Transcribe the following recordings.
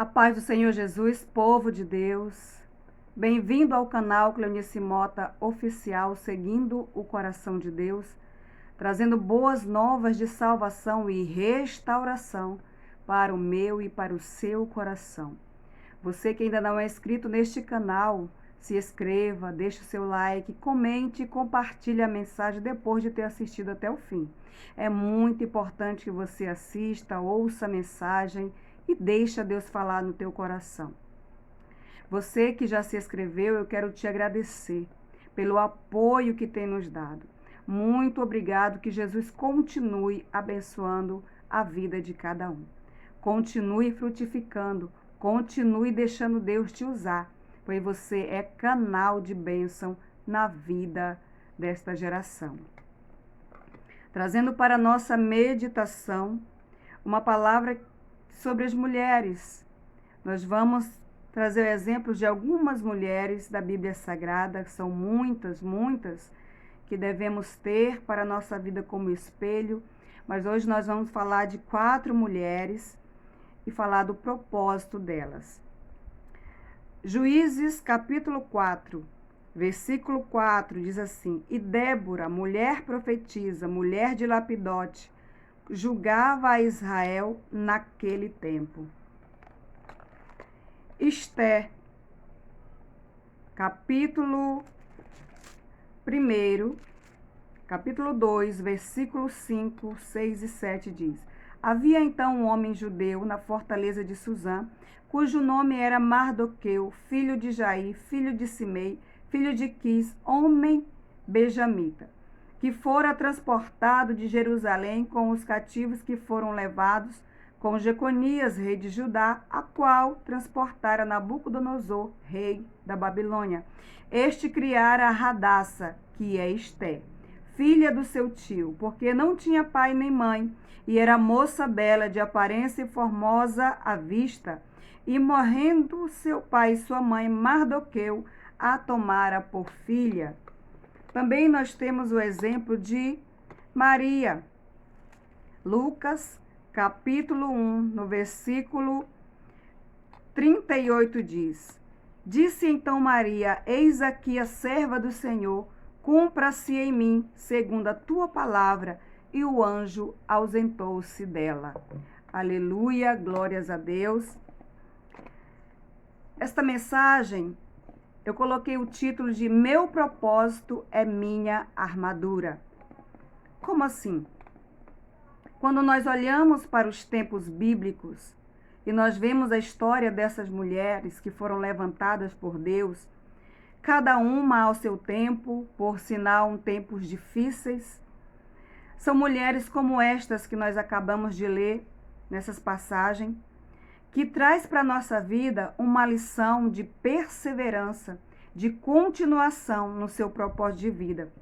A paz do Senhor Jesus, povo de Deus. Bem-vindo ao canal Cleonice Mota Oficial, seguindo o coração de Deus, trazendo boas novas de salvação e restauração para o meu e para o seu coração. Você que ainda não é inscrito neste canal, se inscreva, deixe o seu like, comente e compartilhe a mensagem depois de ter assistido até o fim. É muito importante que você assista, ouça a mensagem e deixa Deus falar no teu coração. Você que já se inscreveu, eu quero te agradecer pelo apoio que tem nos dado. Muito obrigado, que Jesus continue abençoando a vida de cada um. Continue frutificando, continue deixando Deus te usar, pois você é canal de bênção na vida desta geração. Trazendo para a nossa meditação uma palavra sobre as mulheres. Nós vamos trazer exemplos de algumas mulheres da Bíblia Sagrada, que são muitas, que devemos ter para a nossa vida como espelho, mas hoje nós vamos falar de 4 mulheres e falar do propósito delas. Juízes capítulo 4, versículo 4 diz assim: E Débora, mulher profetisa, mulher de Lapidote, julgava a Israel naquele tempo. Esther, capítulo 1, capítulo 2, versículos 5, 6 e 7 diz: Havia então um homem judeu na fortaleza de Suzã, cujo nome era Mardoqueu, filho de Jair, filho de Simei, filho de Quis, homem benjamita, que fora transportado de Jerusalém com os cativos que foram levados com Jeconias, rei de Judá, a qual transportara Nabucodonosor, rei da Babilônia. Este criara Radassa, que é Esther, filha do seu tio, porque não tinha pai nem mãe, e era moça bela, de aparência e formosa à vista. E morrendo seu pai e sua mãe, Mardoqueu a tomara por filha. Também nós temos o exemplo de Maria. Lucas, capítulo 1, no versículo 38 diz: Disse então Maria: Eis aqui a serva do Senhor, cumpra-se em mim segundo a tua palavra. E o anjo ausentou-se dela. Aleluia, glórias a Deus. Esta mensagem, eu coloquei o título de Meu propósito é minha armadura. Como assim? Quando nós olhamos para os tempos bíblicos e nós vemos a história dessas mulheres que foram levantadas por Deus, cada uma ao seu tempo, por sinal, tempos difíceis, são mulheres como estas que nós acabamos de ler nessas passagens, que traz para a nossa vida uma lição de perseverança, de continuação no seu propósito de vida.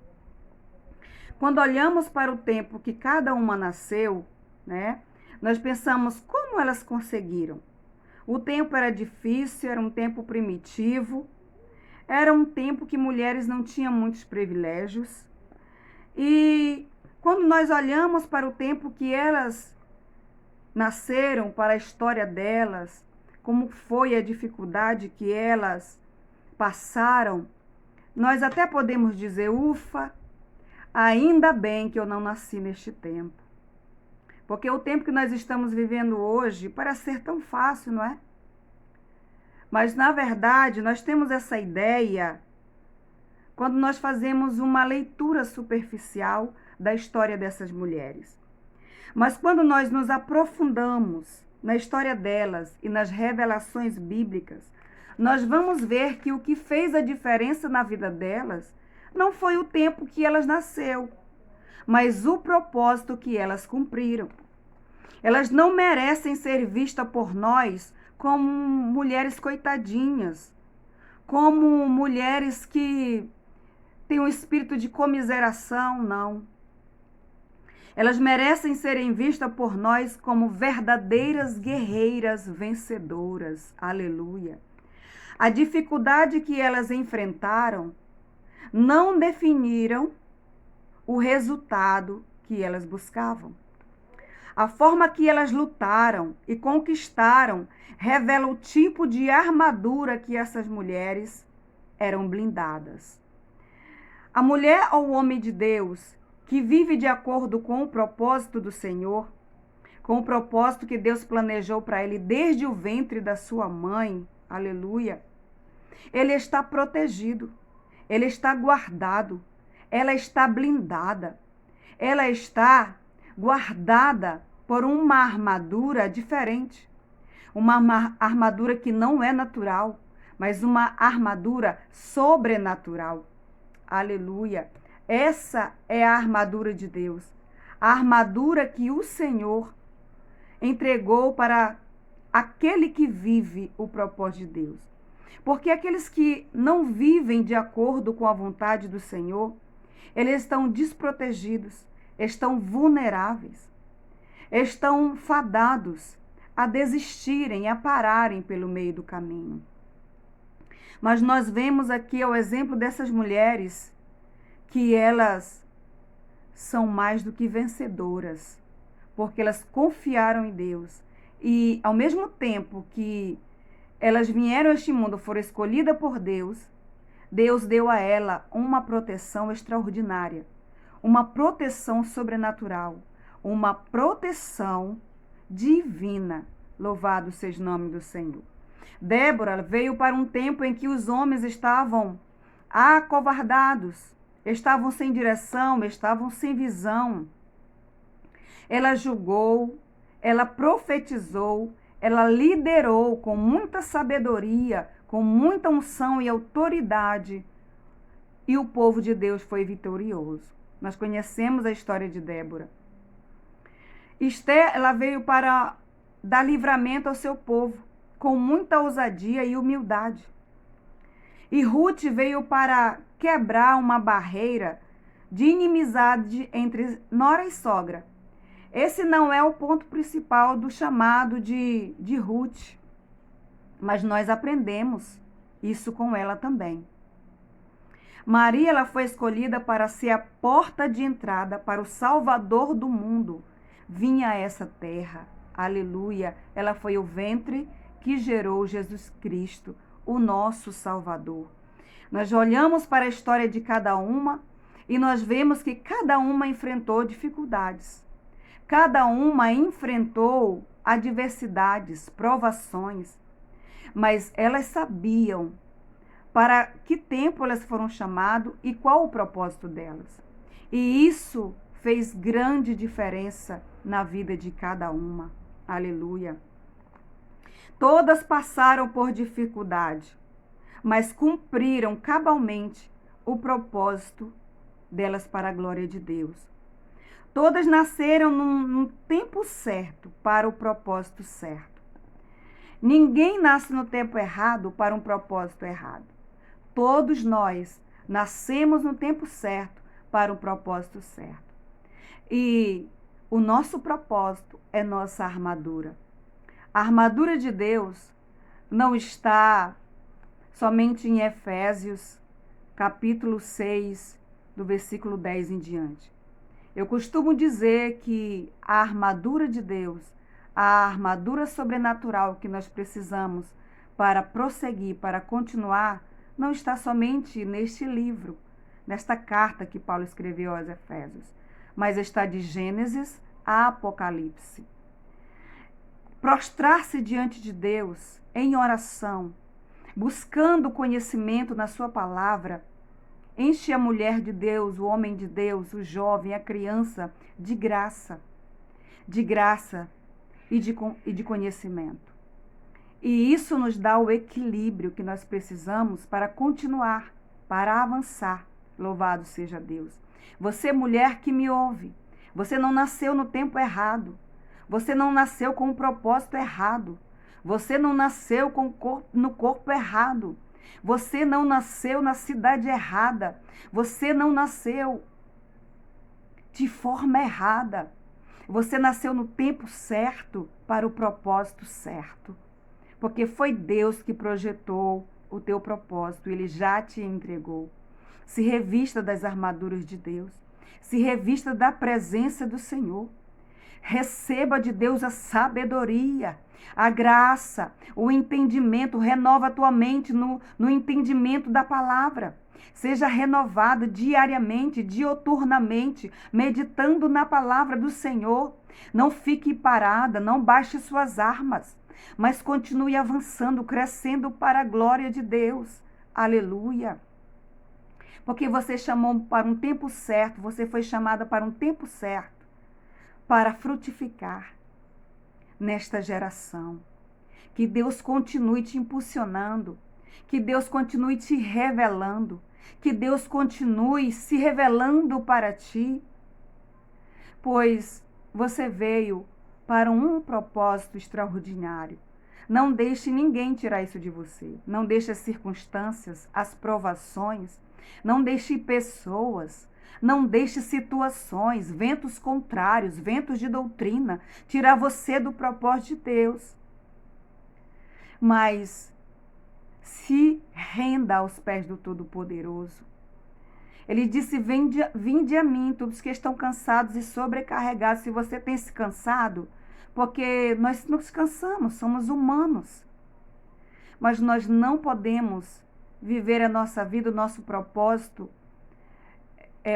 Quando olhamos para o tempo que cada uma nasceu, né, nós pensamos como elas conseguiram. O tempo era difícil, era um tempo primitivo, era um tempo que mulheres não tinham muitos privilégios. E quando nós olhamos para o tempo que elas nasceram, para a história delas, como foi a dificuldade que elas passaram, nós até podemos dizer, ufa, ainda bem que eu não nasci neste tempo. Porque o tempo que nós estamos vivendo hoje parece ser tão fácil, não é? Mas, na verdade, nós temos essa ideia quando nós fazemos uma leitura superficial da história dessas mulheres. Mas quando nós nos aprofundamos na história delas e nas revelações bíblicas, nós vamos ver que o que fez a diferença na vida delas não foi o tempo que elas nasceu, mas o propósito que elas cumpriram. Elas não merecem ser vistas por nós como mulheres coitadinhas, como mulheres que têm um espírito de comiseração, não. Elas merecem serem vistas por nós como verdadeiras guerreiras vencedoras. Aleluia. A dificuldade que elas enfrentaram não definiram o resultado que elas buscavam. A forma que elas lutaram e conquistaram revela o tipo de armadura que essas mulheres eram blindadas. A mulher ou o homem de Deus que vive de acordo com o propósito do Senhor, com o propósito que Deus planejou para ele desde o ventre da sua mãe, aleluia, ele está protegido, ele está guardado, ela está blindada, ela está guardada por uma armadura diferente, uma armadura que não é natural, mas uma armadura sobrenatural. Aleluia! Essa é a armadura de Deus, a armadura que o Senhor entregou para aquele que vive o propósito de Deus. Porque aqueles que não vivem de acordo com a vontade do Senhor, eles estão desprotegidos, estão vulneráveis, estão fadados a desistirem, a pararem pelo meio do caminho. Mas nós vemos aqui o exemplo dessas mulheres, que elas são mais do que vencedoras, porque elas confiaram em Deus. E ao mesmo tempo que elas vieram a este mundo, foram escolhidas por Deus, Deus deu a ela uma proteção extraordinária, uma proteção sobrenatural, uma proteção divina. Louvado seja o nome do Senhor. Débora veio para um tempo em que os homens estavam acovardados, estavam sem direção, estavam sem visão. Ela julgou, ela profetizou, ela liderou com muita sabedoria, com muita unção e autoridade, e o povo de Deus foi vitorioso. Nós conhecemos a história de Débora. Esther, ela veio para dar livramento ao seu povo, com muita ousadia e humildade. E Ruth veio para quebrar uma barreira de inimizade entre nora e sogra. Esse não é o ponto principal do chamado de Ruth, mas nós aprendemos isso com ela também. Maria, ela foi escolhida para ser a porta de entrada para o Salvador do mundo. Vinha a essa terra, aleluia. Ela foi o ventre que gerou Jesus Cristo, o nosso Salvador. Nós olhamos para a história de cada uma e nós vemos que cada uma enfrentou dificuldades. Cada uma enfrentou adversidades, provações, mas elas sabiam para que tempo elas foram chamadas e qual o propósito delas. E isso fez grande diferença na vida de cada uma. Aleluia. Todas passaram por dificuldade, mas cumpriram cabalmente o propósito delas para a glória de Deus. Todas nasceram num tempo certo, para o propósito certo. Ninguém nasce no tempo errado para um propósito errado. Todos nós nascemos no tempo certo para o propósito certo. E o nosso propósito é nossa armadura. A armadura de Deus não está somente em Efésios, capítulo 6, do versículo 10 em diante. Eu costumo dizer que a armadura de Deus, a armadura sobrenatural que nós precisamos para prosseguir, para continuar, não está somente neste livro, nesta carta que Paulo escreveu aos Efésios, mas está de Gênesis a Apocalipse. Prostrar-se diante de Deus em oração, buscando conhecimento na sua palavra, enche a mulher de Deus, o homem de Deus, o jovem, a criança, de graça e de conhecimento. E isso nos dá o equilíbrio que nós precisamos para continuar, para avançar. Louvado seja Deus. Você, mulher que me ouve, você não nasceu no tempo errado. Você não nasceu com um propósito errado. Você não nasceu no corpo errado. Você não nasceu na cidade errada. Você não nasceu de forma errada. Você nasceu no tempo certo para o propósito certo. Porque foi Deus que projetou o teu propósito. Ele já te entregou. Se revista das armaduras de Deus. Se revista da presença do Senhor. Receba de Deus a sabedoria, a graça, o entendimento. Renova a tua mente no entendimento da palavra. Seja renovado diariamente, dioturnamente, meditando na palavra do Senhor. Não fique parada, não baixe suas armas, mas continue avançando, crescendo para a glória de Deus. Aleluia. Porque você chamou para um tempo certo, você foi chamada para um tempo certo, para frutificar nesta geração. Que Deus continue te impulsionando, que Deus continue te revelando, que Deus continue se revelando para ti, pois você veio para um propósito extraordinário. Não deixe ninguém tirar isso de você. Não deixe as circunstâncias, as provações, não deixe pessoas, não deixe situações, ventos contrários, ventos de doutrina, tirar você do propósito de Deus. Mas se renda aos pés do Todo-Poderoso. Ele disse, vinde a mim, todos que estão cansados e sobrecarregados. Se você tem se cansado, porque nós nos cansamos, somos humanos. Mas nós não podemos viver a nossa vida, o nosso propósito,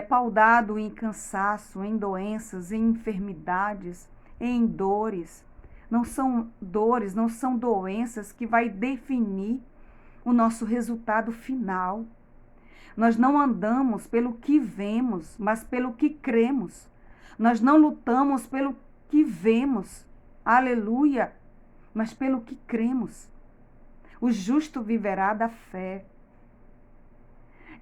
pautado em cansaço, em doenças, em enfermidades, em dores. Não são dores, não são doenças que vai definir o nosso resultado final. Nós não andamos pelo que vemos, mas pelo que cremos. Nós não lutamos pelo que vemos, aleluia, mas pelo que cremos. O justo viverá da fé.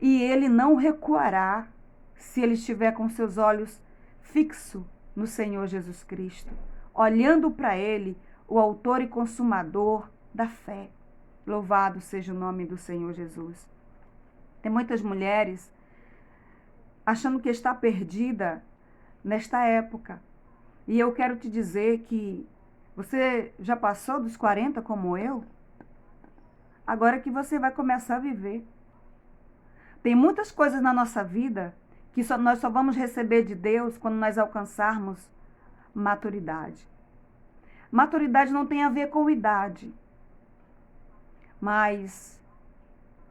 E ele não recuará se ele estiver com seus olhos fixos no Senhor Jesus Cristo, olhando para ele, o autor e consumador da fé. Louvado seja o nome do Senhor Jesus. Tem muitas mulheres achando que está perdida nesta época. E eu quero te dizer que você já passou dos 40 como eu? Agora que você vai começar a viver. Tem muitas coisas na nossa vida que nós só vamos receber de Deus quando nós alcançarmos maturidade. Maturidade não tem a ver com idade. Mas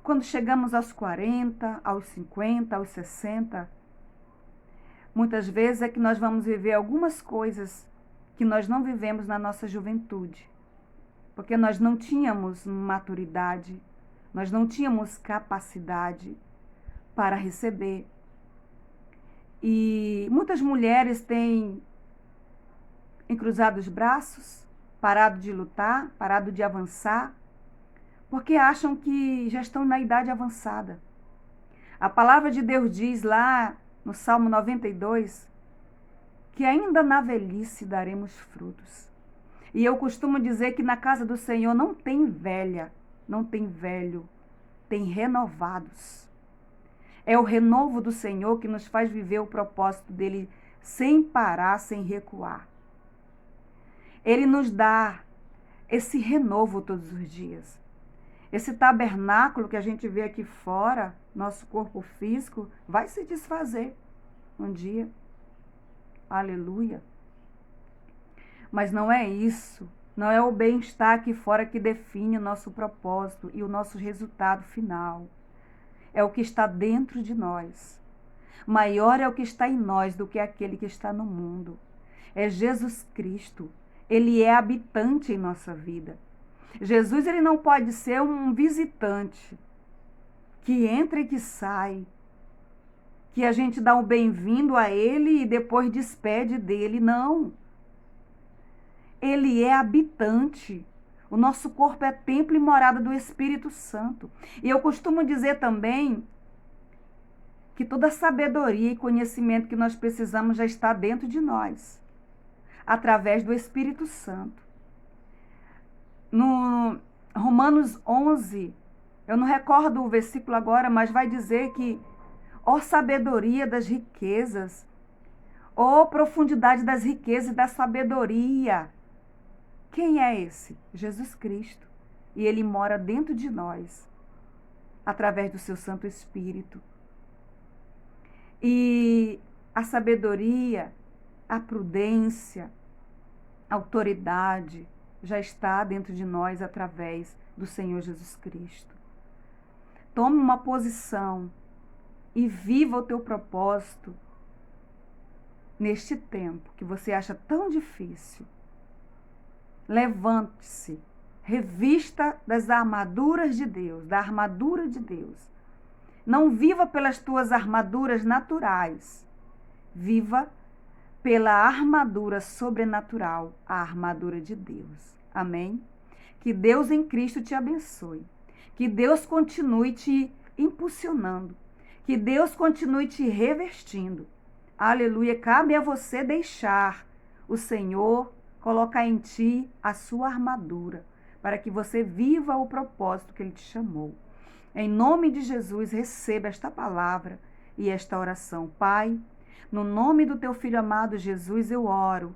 quando chegamos aos 40, aos 50, aos 60, muitas vezes é que nós vamos viver algumas coisas que nós não vivemos na nossa juventude. Porque nós não tínhamos maturidade, nós não tínhamos capacidade para receber. E muitas mulheres têm encruzado os braços, parado de lutar, parado de avançar, porque acham que já estão na idade avançada. A palavra de Deus diz lá no Salmo 92 que ainda na velhice daremos frutos. E eu costumo dizer que na casa do Senhor não tem velha, não tem velho, tem renovados. É o renovo do Senhor que nos faz viver o propósito dele sem parar, sem recuar. Ele nos dá esse renovo todos os dias. Esse tabernáculo que a gente vê aqui fora, nosso corpo físico, vai se desfazer um dia. Aleluia. Mas não é isso. Não é o bem-estar aqui fora que define o nosso propósito e o nosso resultado final. É o que está dentro de nós. Maior é o que está em nós do que aquele que está no mundo. É Jesus Cristo. Ele é habitante em nossa vida. Jesus, ele não pode ser um visitante que entra e que sai, que a gente dá um bem-vindo a ele e depois despede dele. Não. Ele é habitante. O nosso corpo é templo e morada do Espírito Santo. E eu costumo dizer também que toda sabedoria e conhecimento que nós precisamos já está dentro de nós, através do Espírito Santo. No Romanos 11, eu não recordo o versículo agora, mas vai dizer que, ó sabedoria das riquezas, ó profundidade das riquezas e da sabedoria. Quem é esse? Jesus Cristo. E ele mora dentro de nós, através do seu Santo Espírito. E a sabedoria, a prudência, autoridade já está dentro de nós através do Senhor Jesus Cristo. Tome uma posição e viva o teu propósito neste tempo que você acha tão difícil. Levante-se, revista das armaduras de Deus, da armadura de Deus. Não viva pelas tuas armaduras naturais. Viva pela armadura sobrenatural, a armadura de Deus. Amém? Que Deus em Cristo te abençoe. Que Deus continue te impulsionando. Que Deus continue te revestindo. Aleluia. Cabe a você deixar o Senhor colocar em ti a sua armadura, para que você viva o propósito que Ele te chamou. Em nome de Jesus, receba esta palavra e esta oração. Pai, no nome do teu Filho amado Jesus, eu oro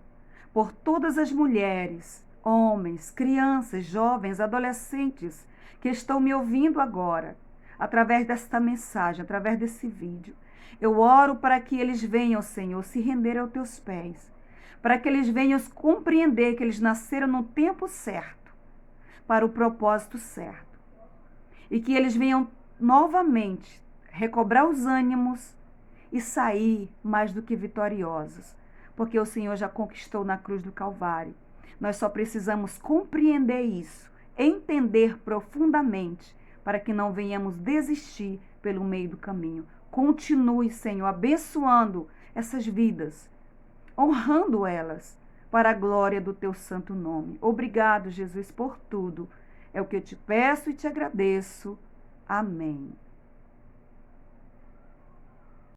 por todas as mulheres, homens, crianças, jovens, adolescentes que estão me ouvindo agora, através desta mensagem, através desse vídeo. Eu oro para que eles venham, Senhor, se render aos teus pés, para que eles venham compreender que eles nasceram no tempo certo, para o propósito certo. E que eles venham novamente recobrar os ânimos e sair mais do que vitoriosos, porque o Senhor já conquistou na cruz do Calvário. Nós só precisamos compreender isso, entender profundamente, para que não venhamos desistir pelo meio do caminho. Continue, Senhor, abençoando essas vidas, honrando elas, para a glória do teu santo nome. Obrigado, Jesus, por tudo. É o que eu te peço e te agradeço. Amém.